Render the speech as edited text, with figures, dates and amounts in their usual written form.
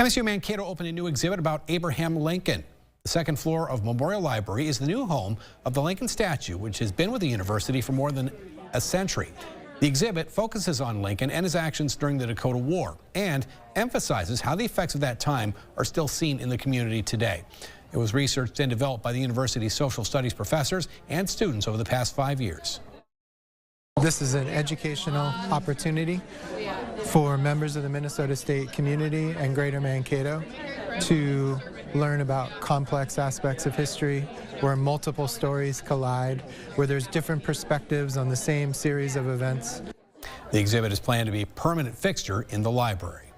MSU Mankato opened a new exhibit about Abraham Lincoln. The second floor of Memorial Library is the new home of the Lincoln statue, which has been with the university for more than a century. The exhibit focuses on Lincoln and his actions during the Dakota War and emphasizes how the effects of that time are still seen in the community today. It was researched and developed by the university's social studies professors and students over the past 5 years. This is an educational opportunity for members of the Minnesota State community and Greater Mankato to learn about complex aspects of history where multiple stories collide, where there's different perspectives on the same series of events. The exhibit is planned to be a permanent fixture in the library.